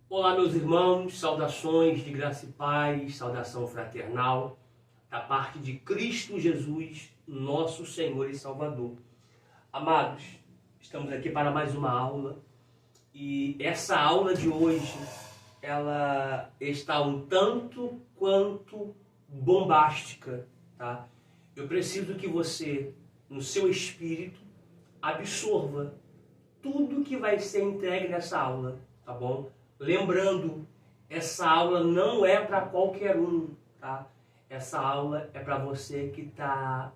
Olá, meus irmãos, saudações de graça e paz, saudação fraternal, da parte de Cristo Jesus, nosso Senhor e Salvador. Amados, estamos aqui para mais uma aula e essa aula de hoje, ela está um tanto quanto bombástica, tá? Eu preciso que você, no seu espírito, absorva tudo que vai ser entregue nessa aula, tá bom? Lembrando, essa aula não é para qualquer um, tá? Essa aula é para você que está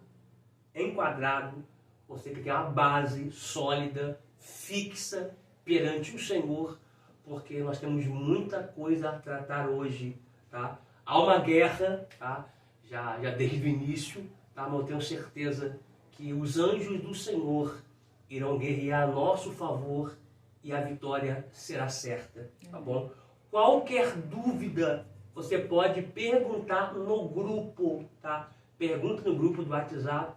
enquadrado, você que tem uma base sólida, fixa perante o Senhor, porque nós temos muita coisa a tratar hoje, tá? Há uma guerra, tá? Já desde o início, tá? Mas eu tenho certeza que os anjos do Senhor irão guerrear a nosso favor e a vitória será certa, tá bom? Qualquer dúvida você pode perguntar no grupo, tá? Pergunta no grupo do WhatsApp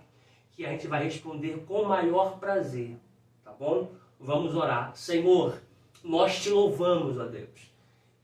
que a gente vai responder com o maior prazer, tá bom? Vamos orar. Senhor, nós te louvamos, ó Deus,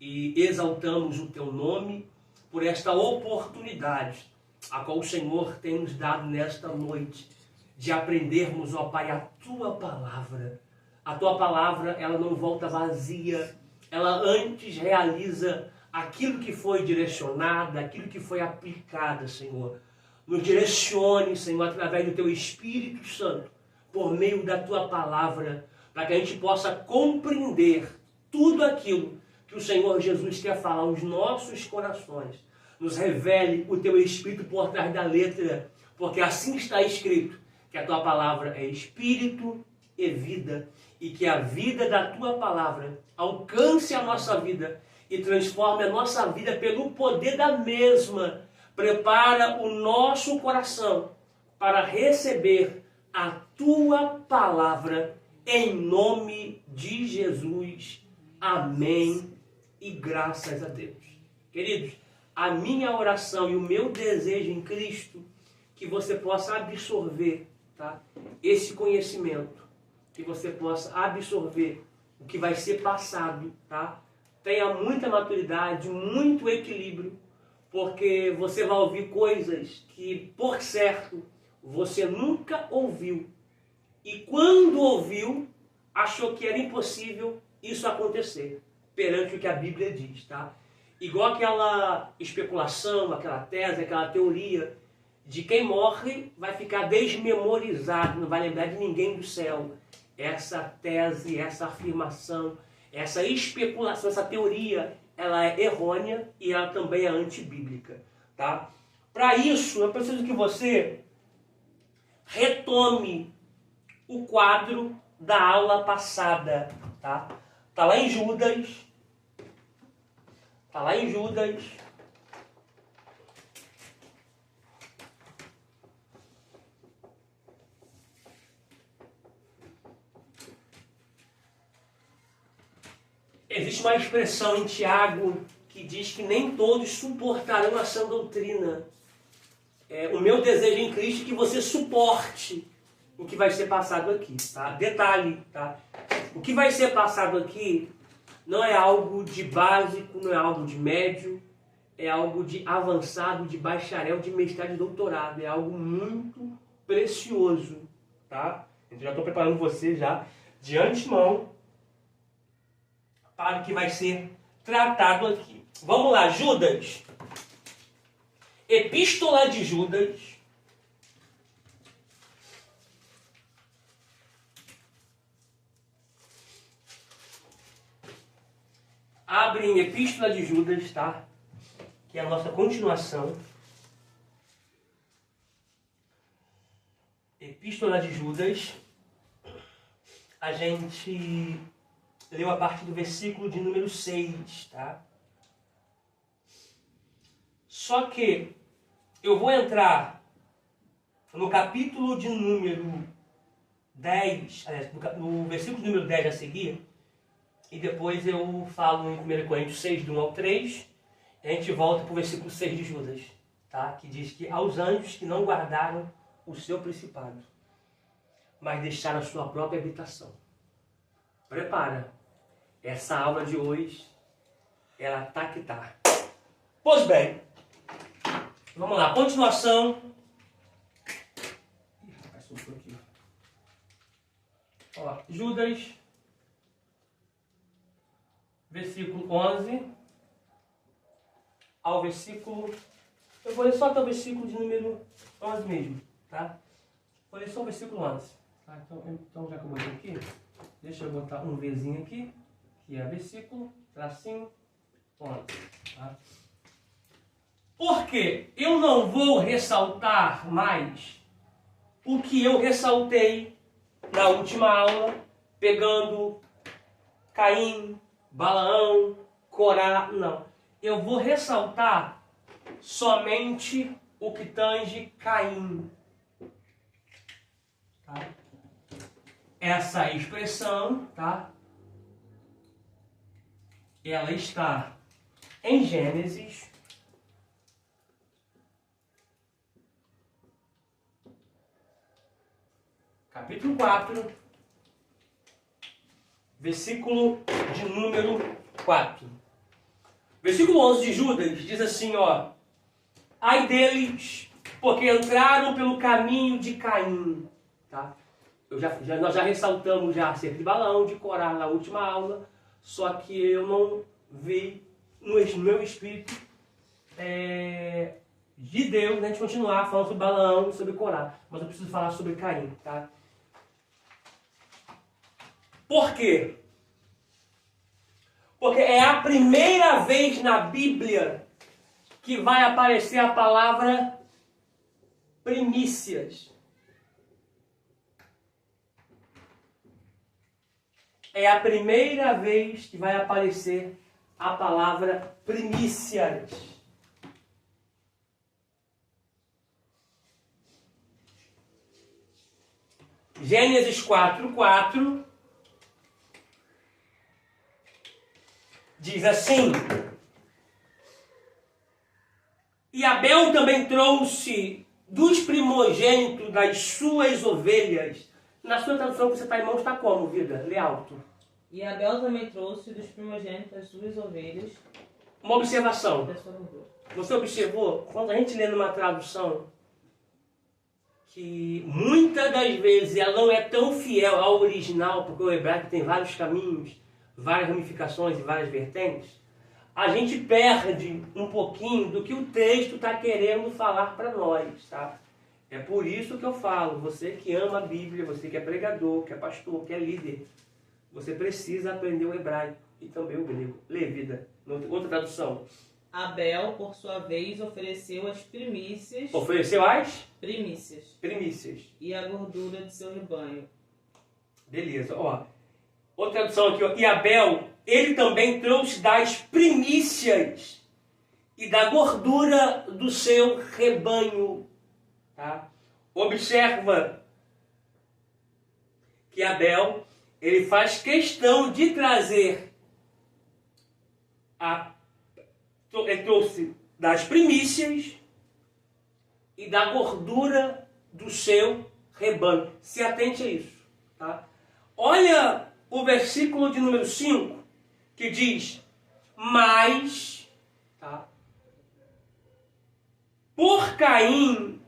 e exaltamos o teu nome por esta oportunidade a qual o Senhor tem nos dado nesta noite de aprendermos, ó Pai, a tua palavra. A tua palavra, ela não volta vazia, ela antes realiza aquilo que foi direcionado, aquilo que foi aplicado, Senhor. Nos direcione, Senhor, através do teu Espírito Santo, por meio da tua palavra, para que a gente possa compreender tudo aquilo que o Senhor Jesus quer falar aos nossos corações. Nos revele o teu Espírito por trás da letra, porque assim está escrito, que a tua palavra é Espírito e vida, e que a vida da tua palavra alcance a nossa vida e transforme a nossa vida pelo poder da mesma. Prepara o nosso coração para receber a tua palavra em nome de Jesus. Amém e graças a Deus. Queridos, a minha oração e o meu desejo em Cristo que você possa absorver, tá, esse conhecimento, que você possa absorver o que vai ser passado, tá? Tenha muita maturidade, muito equilíbrio, porque você vai ouvir coisas que, por certo, você nunca ouviu. E quando ouviu, achou que era impossível isso acontecer, perante o que a Bíblia diz, tá? Igual aquela especulação, aquela tese, aquela teoria de quem morre vai ficar desmemorizado, não vai lembrar de ninguém do céu. Essa tese, essa afirmação, essa especulação, essa teoria, ela é errônea e ela também é antibíblica, tá? Para isso, eu preciso que você retome o quadro da aula passada, tá? Tá lá em Judas. Tá lá em Judas. Existe uma expressão em Tiago que diz que nem todos suportarão a sã doutrina. O meu desejo em Cristo é que você suporte o que vai ser passado aqui, tá? Detalhe, tá? O que vai ser passado aqui não é algo de básico, não é algo de médio, é algo de avançado, de bacharel, de mestrado, de doutorado. É algo muito precioso, tá? Eu já estou preparando você já de antemão para o que vai ser tratado aqui. Vamos lá, Judas. Epístola de Judas. Abre em Epístola de Judas, tá? Que é a nossa continuação. Epístola de Judas. A gente leu a partir do versículo de número 6, tá? Só que eu vou entrar no capítulo de número 10, no versículo de número 10 a seguir, e depois eu falo em 1 Coríntios 6, do 1 ao 3, e a gente volta para o versículo 6 de Judas, tá? Que diz que aos anjos que não guardaram o seu principado, mas deixaram a sua própria habitação. Prepara. Essa aula de hoje, Ela tá que tá. Pois bem, vamos lá, continuação. Ih, rapaz, soltou aqui. Ó, Judas, versículo 11 ao versículo... Eu vou ler só até o versículo de número 11 mesmo, tá? Vou ler só o versículo 11. Tá? Então, já que eu botei aqui, deixa eu botar um Vzinho aqui, que é versículo, tracinho, 11. Tá? Porque eu não vou ressaltar mais o que eu ressaltei na última aula, pegando Caim, Balaão, Corá, não. Eu vou ressaltar somente o que tange Caim. Tá? Essa expressão, tá? Ela está em Gênesis, capítulo 4, versículo de número 4. Versículo 11 de Judas diz assim, ó: ai deles, porque entraram pelo caminho de Caim. Tá? Nós já ressaltamos já acerca de Balaão, de Corá na última aula, só que eu não vi no meu espírito de Deus, né, de continuar falando sobre Balaão e sobre Corá. Mas eu preciso falar sobre Caim. Tá? Por quê? Porque é a primeira vez na Bíblia que vai aparecer a palavra primícias. É a primeira vez que vai aparecer a palavra primícias. Gênesis 4:4 diz assim: e Abel também trouxe dos primogênitos das suas ovelhas. Na sua tradução que você está em mãos, está como, vida? Lê alto. E Abel também trouxe dos primogênitos das suas ovelhas. Uma observação. Da sua gordura. Você observou, quando a gente lê numa tradução, que muitas das vezes ela não é tão fiel ao original, porque o hebraico tem vários caminhos, várias ramificações e várias vertentes, a gente perde um pouquinho do que o texto está querendo falar para nós, tá? É por isso que eu falo, você que ama a Bíblia, você que é pregador, que é pastor, que é líder, você precisa aprender o hebraico e também o grego. Lê, vida. Outra tradução. Abel, por sua vez, ofereceu as primícias. Ofereceu as? Primícias. Primícias. E a gordura de seu rebanho. Beleza, ó. Outra tradução aqui, ó. E Abel, ele também trouxe das primícias e da gordura do seu rebanho. Tá? Observa que Abel, ele faz questão de trazer ele trouxe das primícias e da gordura do seu rebanho. Se atente a isso. Tá? Olha o versículo de número 5, que diz: mas, tá? Por Caim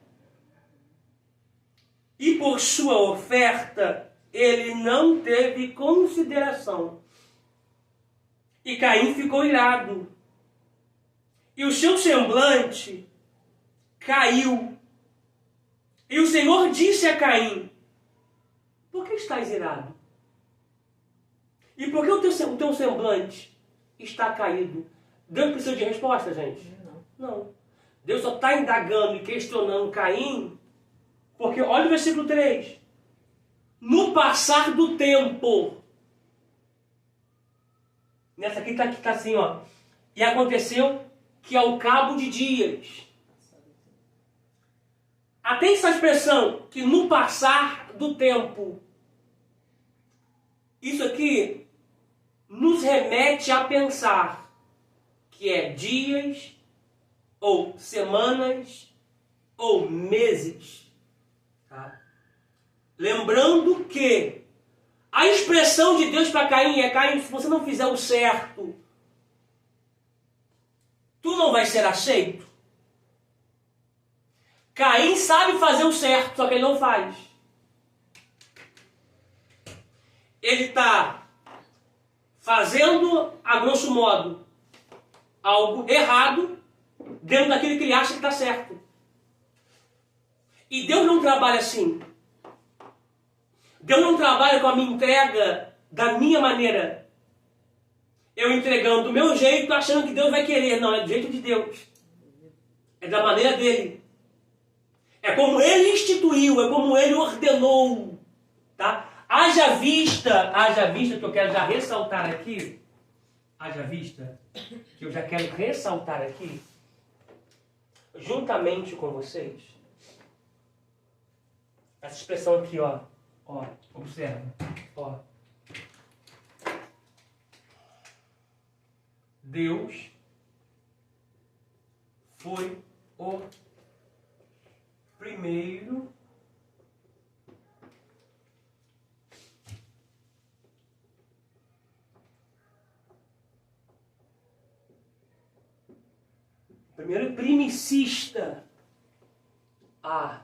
e por sua oferta, ele não teve consideração. E Caim ficou irado. E o seu semblante caiu. E o Senhor disse a Caim: por que estás irado? E por que o teu semblante está caído? Deus precisa de resposta, gente? Não. Deus só está indagando e questionando Caim, porque olha o versículo 3. No passar do tempo. Nessa aqui está assim, ó. E aconteceu que ao cabo de dias. Atente essa expressão, que no passar do tempo. Isso aqui nos remete a pensar que é dias, ou semanas, ou meses. Tá? Lembrando que a expressão de Deus para Caim é: Caim, se você não fizer o certo, tu não vai ser aceito. Caim sabe fazer o certo, só que ele não faz. Ele está fazendo, a grosso modo, algo errado dentro daquilo que ele acha que está certo. E Deus não trabalha assim. Deus não trabalha com a minha entrega da minha maneira. Eu entregando do meu jeito, achando que Deus vai querer. Não, é do jeito de Deus. É da maneira dele. É como ele instituiu, é como ele ordenou. Tá? Haja vista que eu quero já ressaltar aqui. Haja vista que eu já quero ressaltar aqui. Juntamente com vocês. Essa expressão aqui, ó. Ó, observa. Ó. Deus foi o primeiro primicista a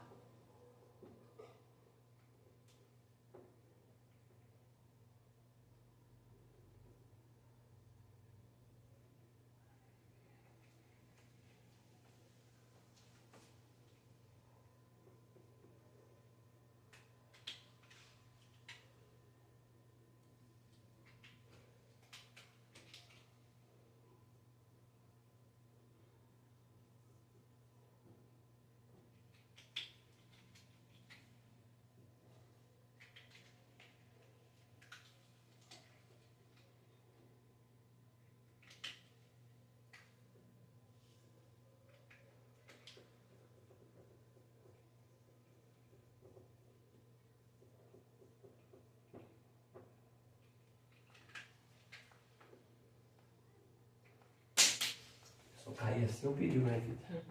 cair assim é um perigo na vida.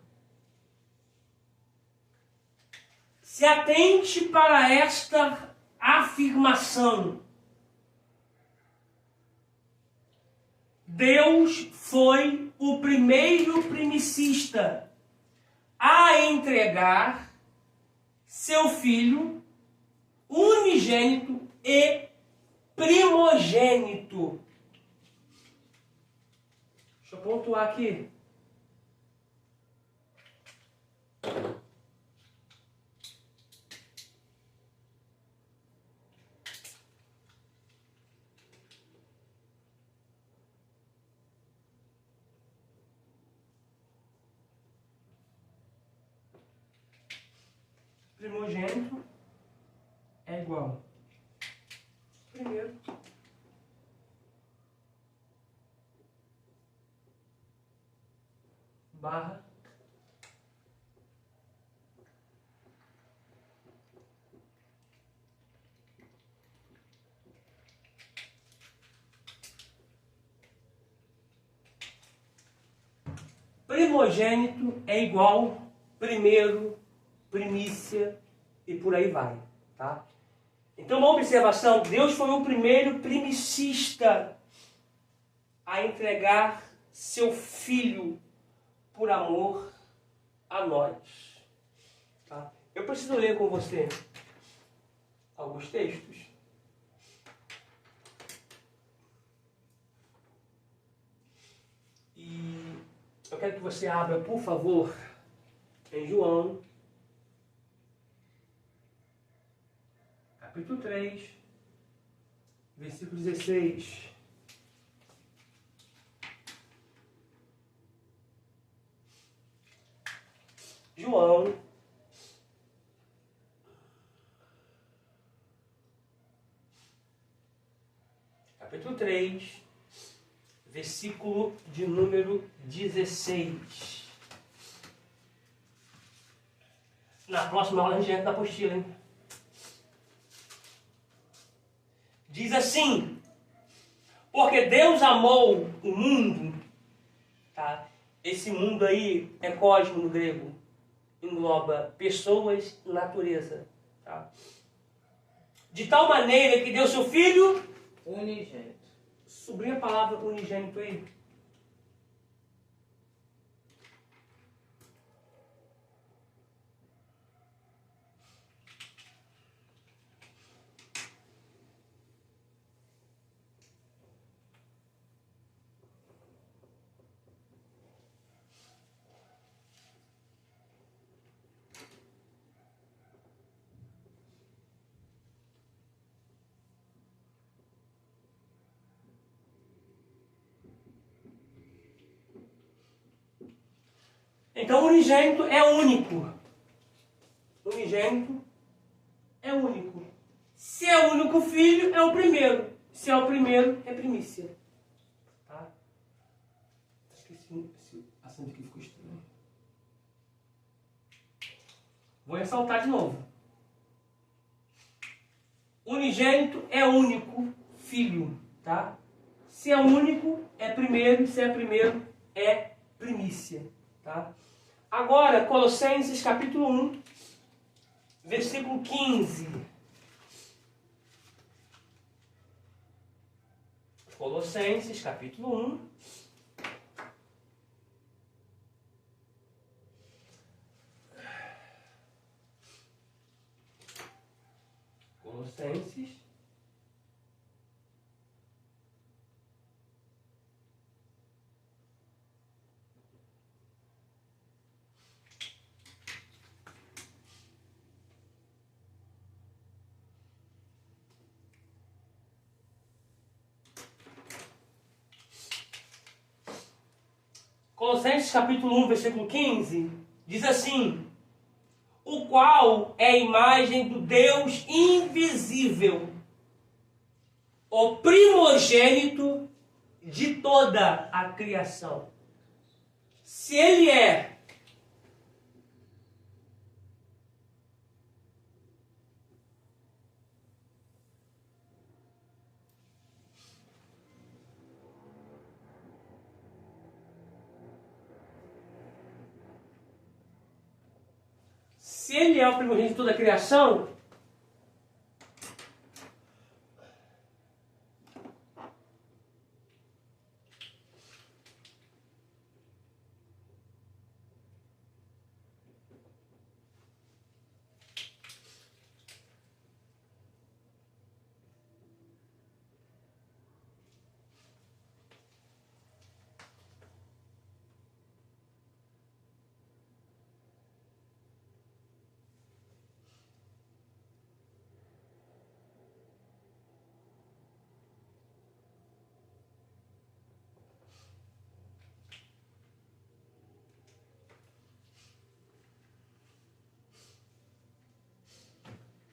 Se atente para esta afirmação. Deus foi o primeiro primicista a entregar seu filho unigênito e primogênito. Deixa eu pontuar aqui. Primogênito é igual primeiro barra primogênito é igual primeiro, primícia e por aí vai, tá? Então, uma observação, Deus foi o primeiro primicista a entregar seu filho por amor a nós, tá? Eu preciso ler com você alguns textos. E eu quero que você abra, por favor, em João, capítulo 3, versículo 16. João, capítulo 3, versículo de número 16. Na próxima aula a gente entra na apostila, hein? Diz assim: porque Deus amou o mundo, tá? Esse mundo aí é cosmo no grego, engloba pessoas e natureza, tá? De tal maneira que deu seu filho unigênito. Sublinha a palavra unigênito aí. Então, o unigênito é único. Unigênito é único. Se é o único filho, é o primeiro. Se é o primeiro, é primícia. Tá? Esqueci, esse acento aqui ficou estranho. Vou ressaltar de novo. Unigênito é único filho. Tá? Se é único, é primeiro. Se é primeiro, é primícia. Tá? Agora, Colossenses capítulo 1, versículo 15. Colossenses capítulo 1. Colossenses. Colossenses capítulo 1, versículo 15, diz assim: o qual é a imagem do Deus invisível, o primogênito de toda a criação. Se ele é o primogênito de toda a criação,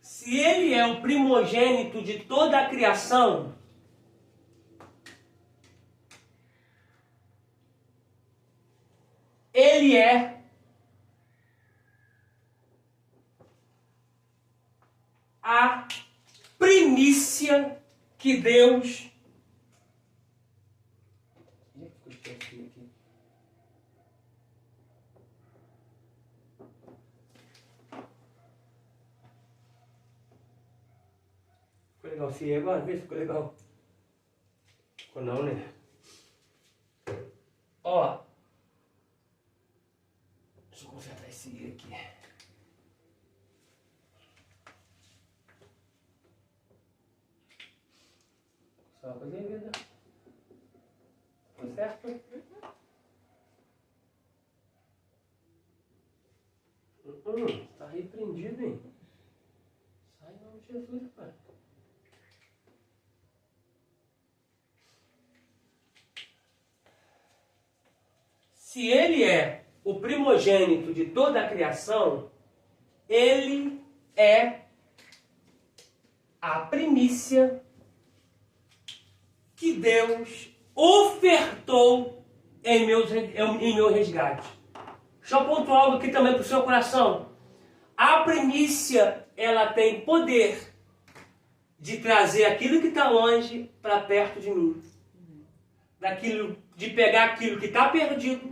se ele é o primogênito de toda a criação, ele é a primícia que Deus legal, se agora, vê se ficou legal. Ficou não, né? Ó. Deixa eu consertar esse I aqui. Só uma coisinha, vida. Ficou certo? Tá repreendido, hein? Sai em nome de Jesus, pai. Se ele é o primogênito de toda a criação, ele é a primícia que Deus ofertou em meu resgate. Deixa eu pontuar algo aqui também para o seu coração. A primícia, ela tem poder de trazer aquilo que está longe para perto de mim. De pegar aquilo que está perdido,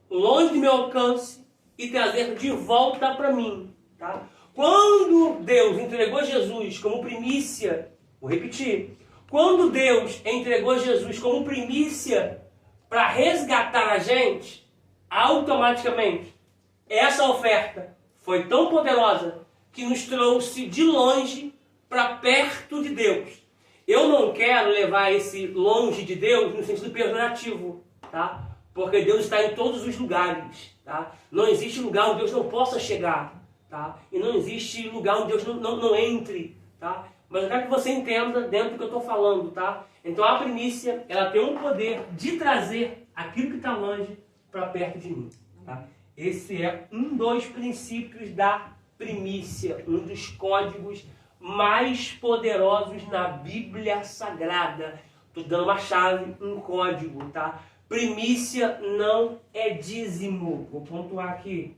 longe do meu alcance, e trazer de volta para mim. Tá? Quando Deus entregou Jesus como primícia, vou repetir, quando Deus entregou Jesus como primícia para resgatar a gente, automaticamente essa oferta foi tão poderosa que nos trouxe de longe para perto de Deus. Eu não quero levar esse longe de Deus no sentido pejorativo, tá? Porque Deus está em todos os lugares, tá? Não existe lugar onde Deus não possa chegar, tá? E não existe lugar onde Deus não entre, tá? Mas eu quero que você entenda dentro do que eu estou falando, tá? Então a primícia, ela tem um poder de trazer aquilo que está longe para perto de mim, tá? Esse é um dos princípios da primícia, um dos códigos mais poderosos na Bíblia Sagrada. Estou dando uma chave, um código, tá? Primícia não é dízimo. Vou pontuar aqui.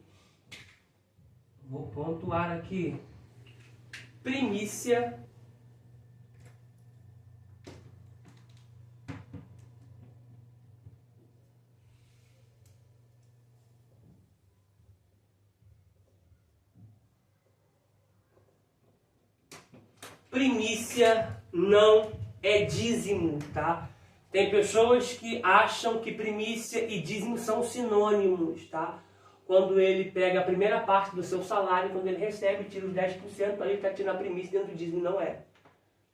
Primícia não é dízimo, tá? Tem pessoas que acham que primícia e dízimo são sinônimos, tá? Quando ele pega a primeira parte do seu salário, quando ele recebe, tira os 10%, aí ele está tirando a primícia, dentro do dízimo não é.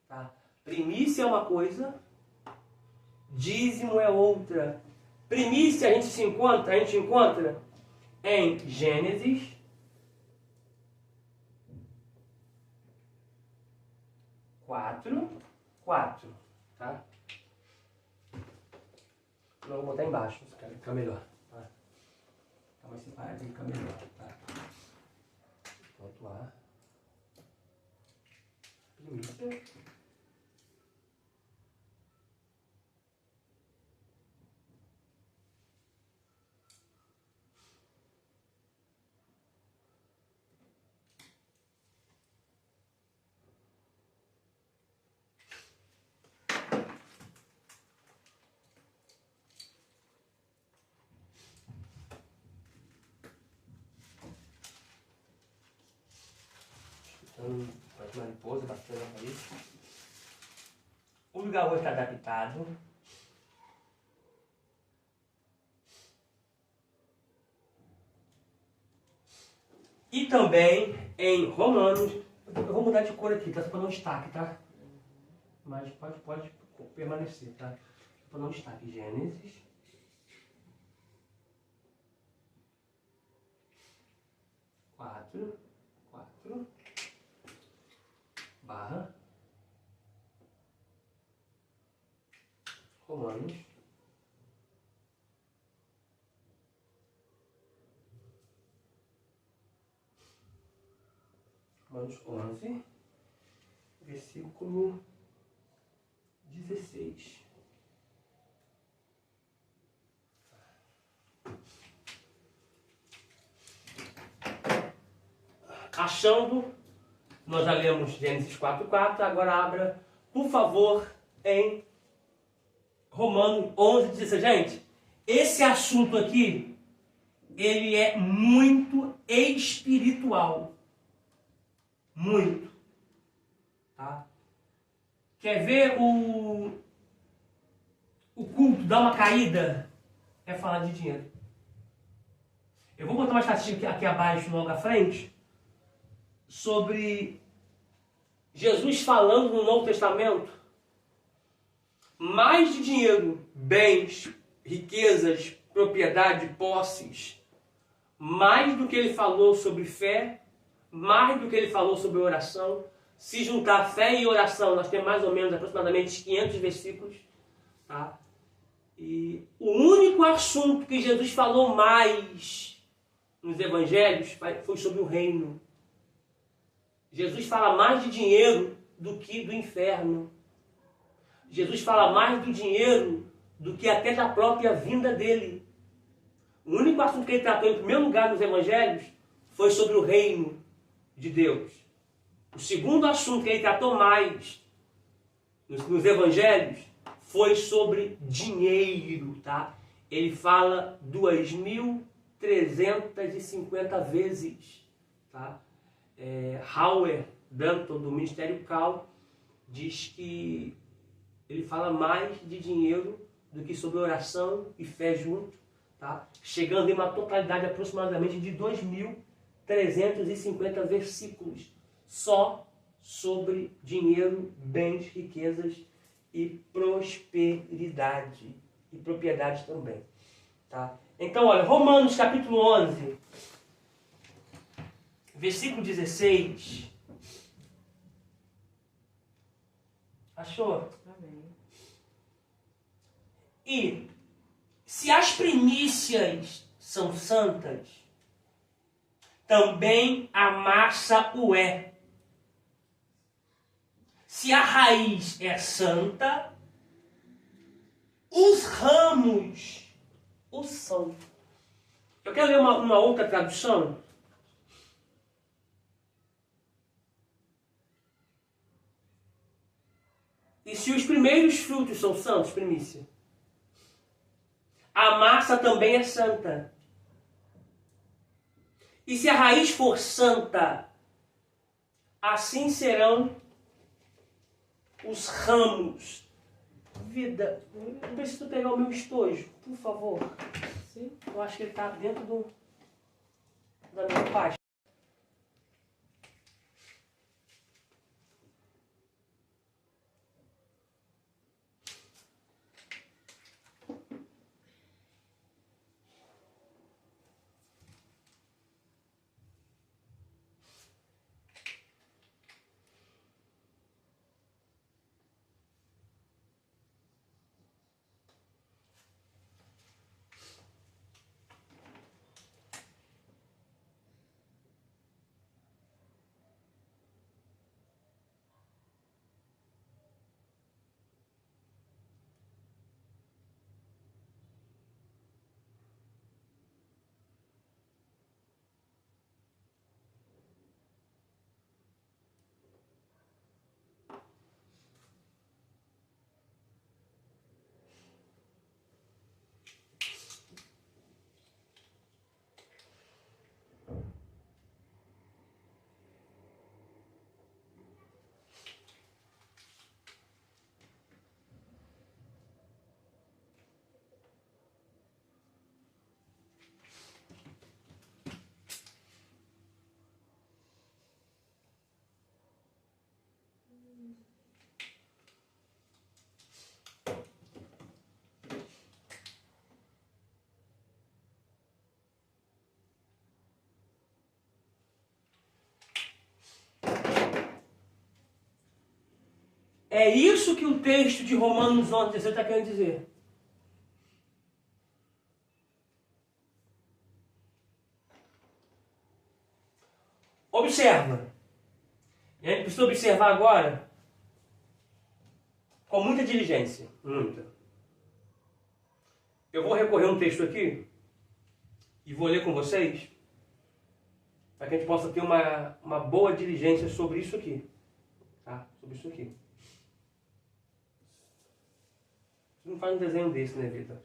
Tá? Primícia é uma coisa, dízimo é outra. Primícia a gente encontra em Gênesis 4, tá? Não, vou botar embaixo, para ficar melhor. Tá? Tá mais separado, fica melhor. Tá? Ponto A. Primícia. Uma mariposa bacana aí. O lugar hoje está adaptado. E também em Romanos. Eu vou mudar de cor aqui, tá? Só para não destaque, tá? Mas pode permanecer, tá? Para não destaque. Gênesis 4 barra Romanos Romanos 11, versículo 16. Achando, nós já lemos Gênesis 4:4, agora abra, por favor, em Romanos 11:16. Gente, esse assunto aqui, ele é muito espiritual. Muito. Tá? Quer ver o culto dar uma caída? É falar de dinheiro. Eu vou botar uma estatística aqui abaixo, logo à frente, sobre Jesus falando no Novo Testamento. Mais de dinheiro, bens, riquezas, propriedade, posses, mais do que ele falou sobre fé, mais do que ele falou sobre oração. Se juntar fé e oração, nós temos mais ou menos aproximadamente 500 versículos. Tá? E o único assunto que Jesus falou mais nos evangelhos foi sobre o reino. Jesus fala mais de dinheiro do que do inferno. Jesus fala mais do dinheiro do que até da própria vinda dele. O único assunto que ele tratou em primeiro lugar nos evangelhos foi sobre o reino de Deus. O segundo assunto que ele tratou mais nos evangelhos foi sobre dinheiro, tá? Ele fala 2.350 vezes, tá? Howard Danton, do Ministério Cal, diz que ele fala mais de dinheiro do que sobre oração e fé junto, tá? Chegando em uma totalidade aproximadamente de 2.350 versículos só sobre dinheiro, bens, riquezas e prosperidade e propriedade também, tá? Então, olha, Romanos capítulo 11, versículo 16. Achou? Amém. E se as primícias são santas, também a massa o é. Se a raiz é santa, os ramos o são. Eu quero ler uma outra tradução. E se os primeiros frutos são santos, primícia, a massa também é santa. E se a raiz for santa, assim serão os ramos. Vida, eu preciso pegar o meu estojo, por favor. Sim, eu acho que ele está dentro da minha pasta. É isso que o texto de Romanos 11 está querendo dizer. Observa. E a gente precisa observar agora com muita diligência. Muita. Eu vou recorrer a um texto aqui e vou ler com vocês para que a gente possa ter uma boa diligência sobre isso aqui. Tá? Sobre isso aqui. Você não faz um desenho desse, né, Vitor?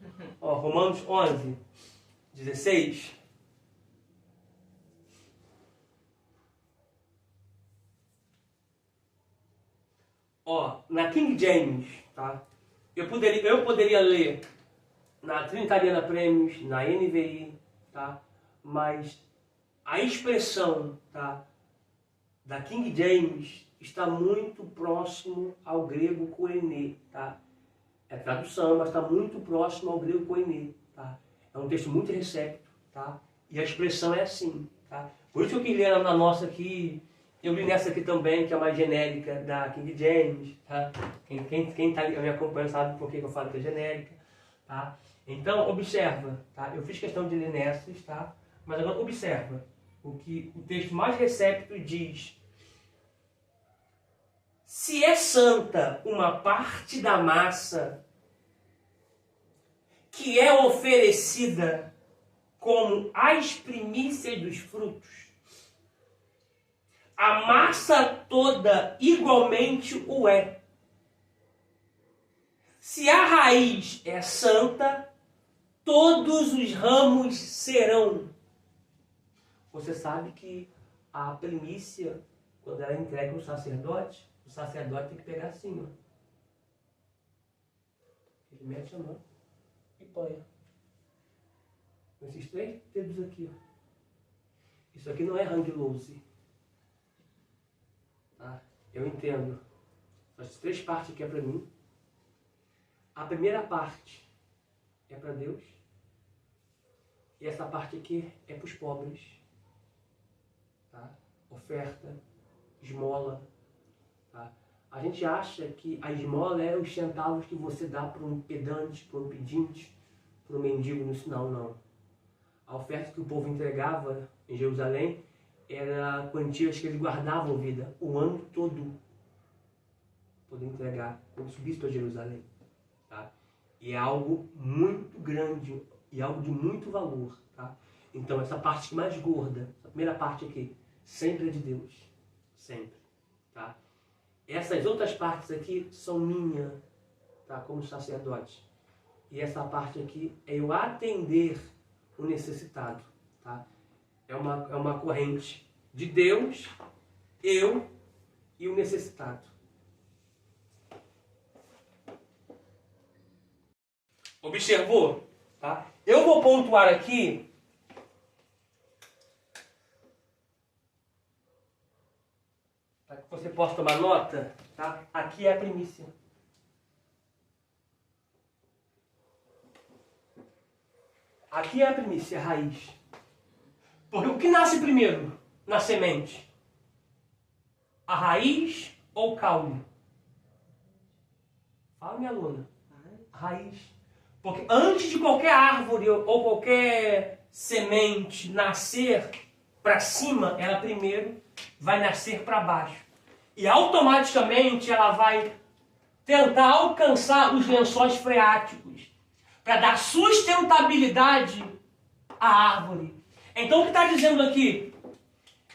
Ó, Romanos 11, 16. Ó, na King James, tá? Eu poderia ler na Trinitariana Premium, na NVI, tá? Mas a expressão, tá, da King James está muito próximo ao grego koiné, tá? É tradução, mas está muito próximo ao grego koiné, tá? É um texto muito recepto, tá? E a expressão é assim, tá? Por isso que eu quis ler na nossa aqui. Eu li nessa aqui também, que é mais genérica, da King James, tá? Quem está me acompanhando sabe por que eu falo que é genérica, tá? Então, observa, tá? Eu fiz questão de ler nessas, tá? Mas agora observa o que o texto mais recepto diz. Se é santa uma parte da massa que é oferecida como as primícias dos frutos, a massa toda igualmente o é. Se a raiz é santa, todos os ramos serão. Você sabe que a primícia, quando ela é entregue ao sacerdote, o sacerdote tem que pegar assim, ó. Ele mete a mão e põe. Com esses 3 dedos aqui, ó. Isso aqui não é hang loose. Tá? Eu entendo. As 3 partes aqui é para mim. A primeira parte é para Deus. E essa parte aqui é para os pobres. Tá? Oferta, esmola. Tá? A gente acha que a esmola é os centavos que você dá para um pedante, para um pedinte, para um mendigo no sinal, não. A oferta que o povo entregava em Jerusalém era quantias que eles guardavam vida o ano todo, poder entregar quando subisse para Jerusalém. Tá? E é algo muito grande e algo de muito valor. Tá? Então essa parte mais gorda, essa primeira parte aqui, sempre é de Deus. Sempre. Tá? Essas outras partes aqui são minhas, tá? Como sacerdote. E essa parte aqui é eu atender o necessitado. Tá? É uma corrente de Deus, eu e o necessitado. Observou? Tá? Eu vou pontuar aqui para que você possa tomar nota. Tá? Aqui é a primícia. Aqui é a primícia, a raiz. Porque o que nasce primeiro na semente? A raiz ou o caule? Fala, minha aluna. A raiz. Porque antes de qualquer árvore ou qualquer semente nascer para cima, ela primeiro vai nascer para baixo. E automaticamente ela vai tentar alcançar os lençóis freáticos para dar sustentabilidade à árvore. Então o que está dizendo aqui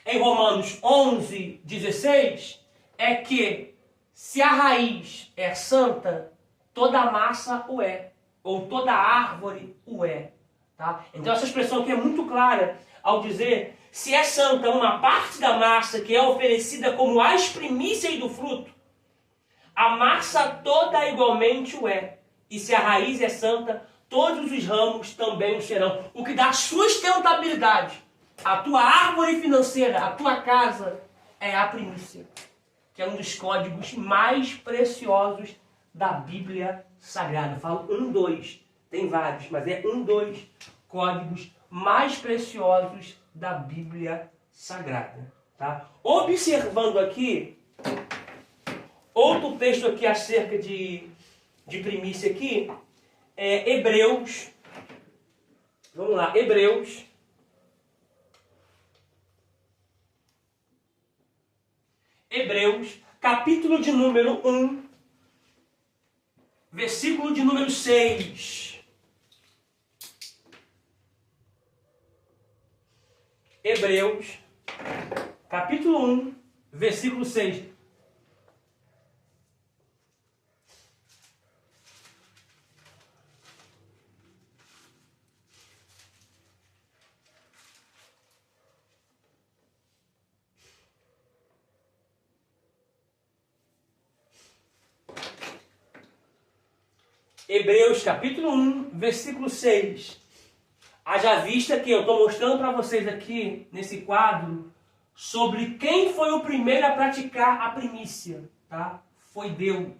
em Romanos 11, 16 é que se a raiz é santa, toda a massa o é. Ou toda árvore o é. Tá? Então essa expressão aqui é muito clara ao dizer se é santa uma parte da massa que é oferecida como as primícias do fruto, a massa toda igualmente o é. E se a raiz é santa, todos os ramos também o serão. O que dá sustentabilidade à tua árvore financeira, à tua casa, é a primícia, que é um dos códigos mais preciosos da Bíblia Sagrada. Eu falo 2, tem vários, mas é 2 códigos mais preciosos da Bíblia Sagrada. Tá? Observando aqui, outro texto aqui acerca de primícia aqui, é Hebreus. Vamos lá, Hebreus. Hebreus, capítulo de número 1, versículo de número 6. Hebreus, capítulo 1, versículo 6. Hebreus capítulo 1, versículo 6. Haja vista que eu estou mostrando para vocês aqui, nesse quadro, sobre quem foi o primeiro a praticar a primícia. Tá? Foi Deus.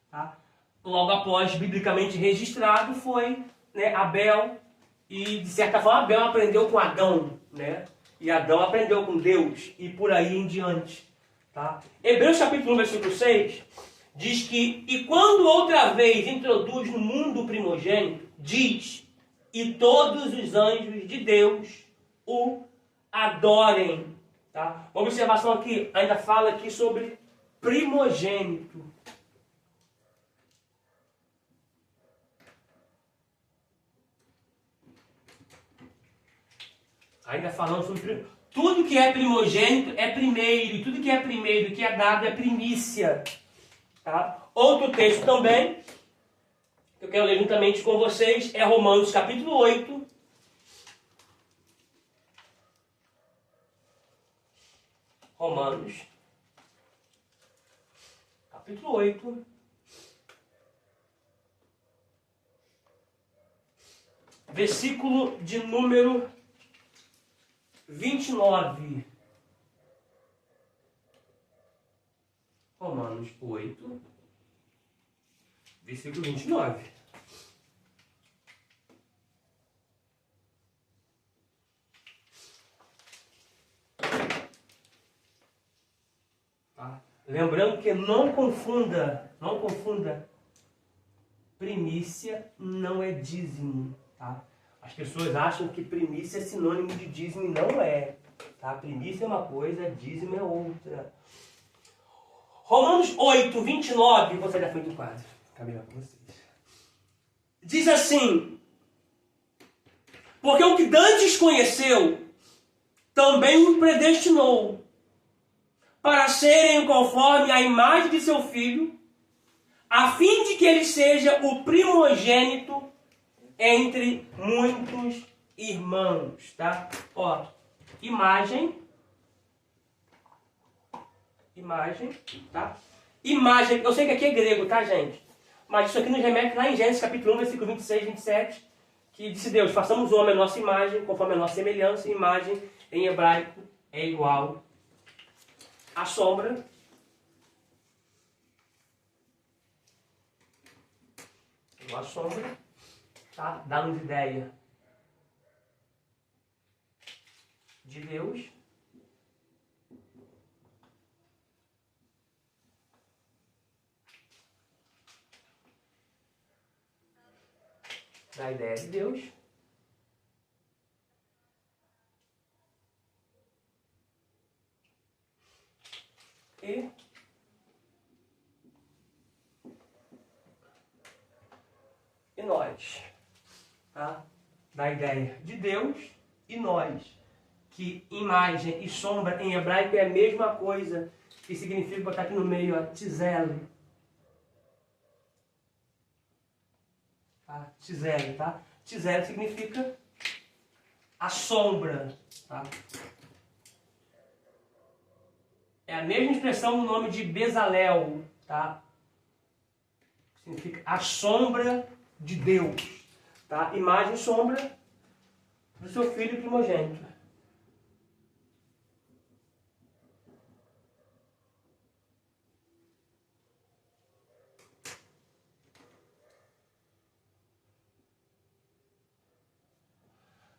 Tá? Logo após, biblicamente registrado, foi, né, Abel. E, de certa forma, Abel aprendeu com Adão. Né? E Adão aprendeu com Deus. E por aí em diante. Tá? Hebreus capítulo 1, versículo 6... diz que, e quando outra vez introduz no mundo o primogênito, diz, e todos os anjos de Deus o adorem. Tá? Uma observação aqui, ainda fala aqui sobre primogênito. Ainda falando sobre tudo que é primogênito é primeiro, e tudo que é primeiro, que é dado é primícia. Tá? Outro texto também, que eu quero ler juntamente com vocês, é Romanos capítulo 8. Romanos capítulo 8. Versículo de número 29. Romanos 8, versículo 29. Tá? Lembrando que não confunda, primícia não é dízimo. Tá? As pessoas acham que primícia é sinônimo de dízimo e não é. Tá? Primícia é uma coisa, dízimo é outra. Romanos 8, 29, vou sair da frente do quadro. Fica melhor com vocês. Diz assim: porque o que dantes conheceu, também o predestinou, para serem conforme a imagem de seu filho, a fim de que ele seja o primogênito entre muitos irmãos, tá? Ó, imagem, tá? Imagem, eu sei que aqui é grego, tá, gente? Mas isso aqui nos remete lá em Gênesis capítulo 1, versículo 26, 27, que disse Deus: façamos o homem a nossa imagem, conforme a nossa semelhança. Imagem, em hebraico, é igual a sombra. Igual a sombra, tá? Dá-nos ideia de Deus. Dá ideia de Deus. E nós, tá? Da ideia de Deus e nós, que imagem e sombra em hebraico é a mesma coisa, que significa, botar aqui no meio, ó, tzele. Tá? Tzele, tá? Tzele significa a sombra, tá? É a mesma expressão no nome de Bezalel, tá? Significa a sombra de Deus, tá? Imagem e sombra do seu filho primogênito.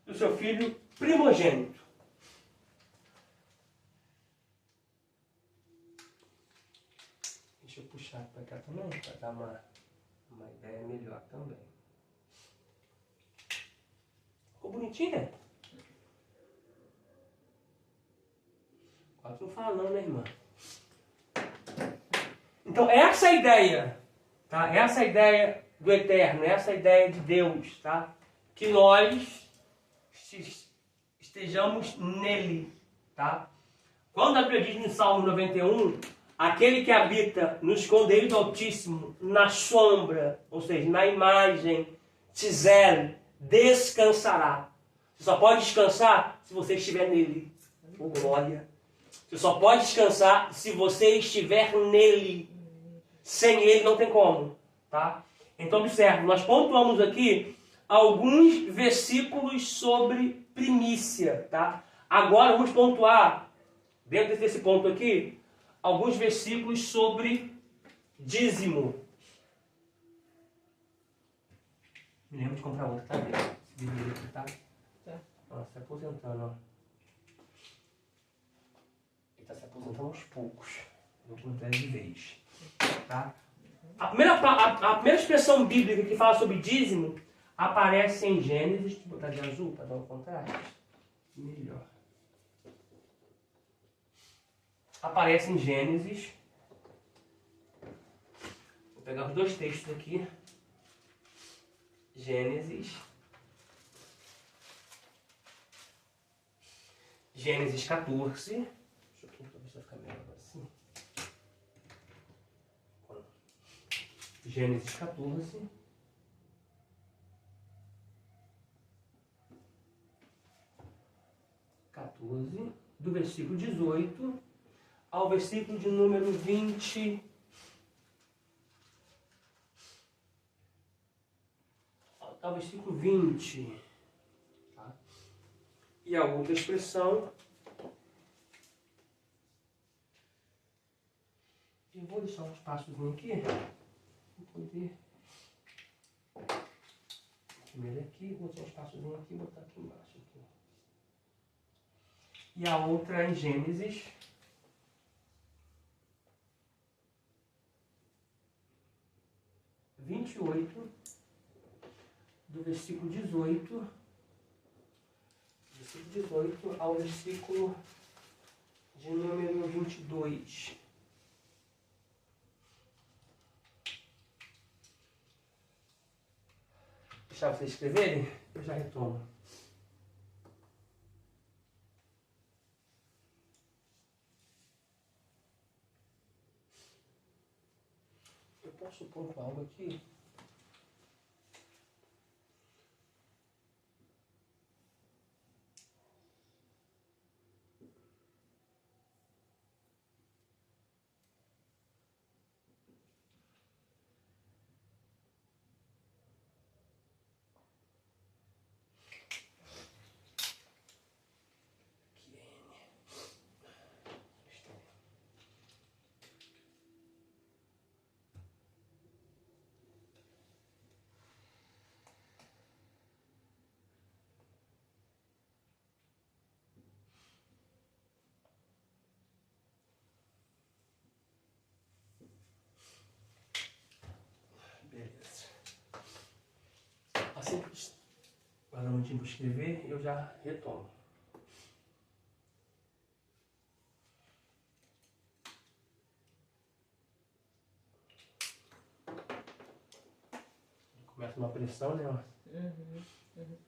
Do seu filho primogênito. Deixa eu puxar para cá também, para dar uma ideia melhor também. Ficou bonitinha? Quase não fala não, né, irmã? Então, essa é a ideia, tá? Essa é a ideia do Eterno, essa é a ideia de Deus, tá? Que nós estejamos nele, tá? Quando a Bíblia diz no Salmo 91, aquele que habita no esconderijo do Altíssimo, na sombra, ou seja, na imagem, tzele, descansará. Você só pode descansar se você estiver nele. Oh, glória! Você só pode descansar se você estiver nele. Sem ele não tem como, tá? Então observe, nós pontuamos aqui alguns versículos sobre primícia, tá? Agora vamos pontuar, dentro desse ponto aqui, alguns versículos sobre dízimo. Me lembro de comprar outra, tá? Esse livro aqui, tá? Ó, se aposentando, ó. Ele está se aposentando aos poucos. Vou contar de vez. Tá? A primeira expressão bíblica que fala sobre dízimo aparece em Gênesis. Deixa eu botar de azul para dar um contraste. Melhor. Aparece em Gênesis. Vou pegar os dois textos aqui. Gênesis 14. Deixa eu ver se vai ficar melhor assim. Gênesis 14. Do versículo 18 ao versículo de número 20. Ao versículo 20. Tá? E a outra expressão. Eu vou deixar um espaçozinho aqui. Vou poder. Primeiro aqui, vou deixar um espaçozinho aqui e botar aqui embaixo. Aqui. E a outra em Gênesis 28, do versículo 18, versículo 18 ao versículo de número 22. Deixar vocês escreverem? Eu já retomo. Eu posso pôr algo aqui? Beleza. Assim que agora não tinha para escrever, eu já retomo. Começa uma pressão, né? Uhum.